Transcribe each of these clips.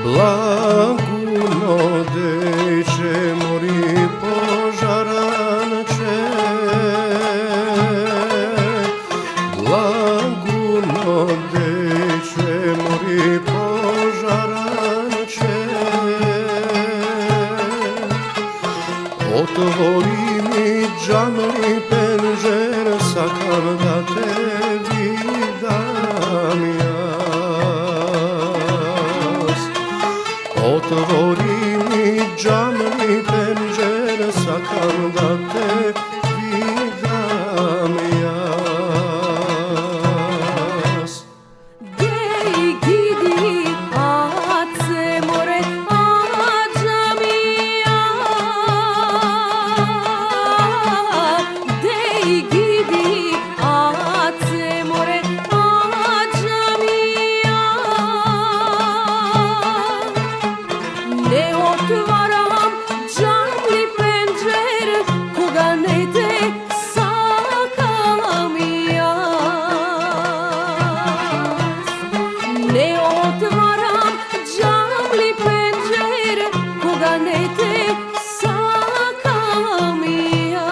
Blaguno deče mori požaranče, Blaguno deče mori požaranče. Otvori mi džamli penžer, sakam da te vidam jas. Otvori mi džamli penžer, sakam da te vidam jas. Gdje gidi ace more ađamija, Gdje gidi ace more ađamija. Ne otvaram džamli penđer, koga ne te sakam jas. Ne otvaram džamli penđer, koga ne te sakam jas.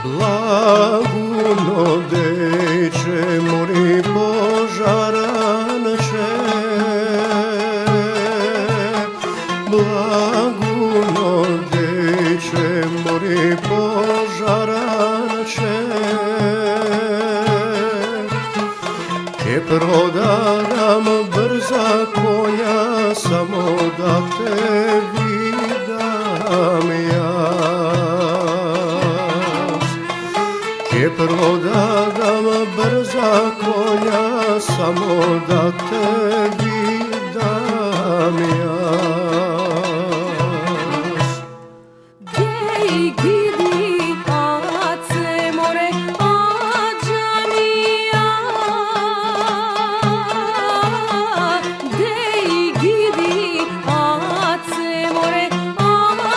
Blaguno deče mori požaranče, Blaguno deče mori požaranče. Ke prodam brza konja, samo da te vidam jas. Ke prodam brza konja, samo da te vidam jas. Gdje gidi ace more ađamija, Gdje gidi ace more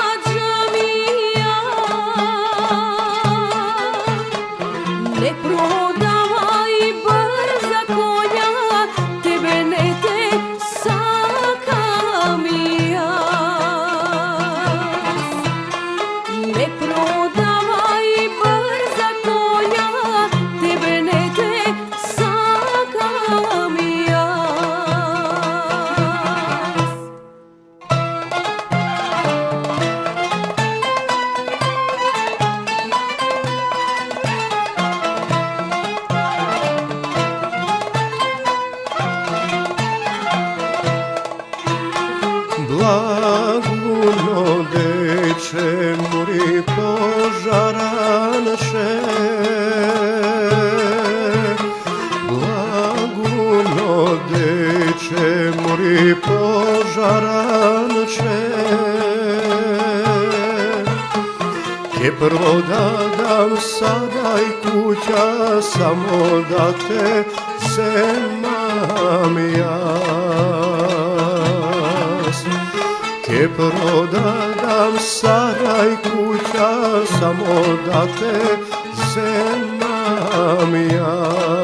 ađamija. Ne prodavaj brza konja, tebe ne te sakam jas. Ne prodavaj brza konja, tebe ne te sakam jas. Blaguno deče mori požaranče, Blaguno deče mori požaranče. Ke prodam sada i kuća, samo da te zemam jas. Ke prodam sada i kuća, samo da te zemam jas.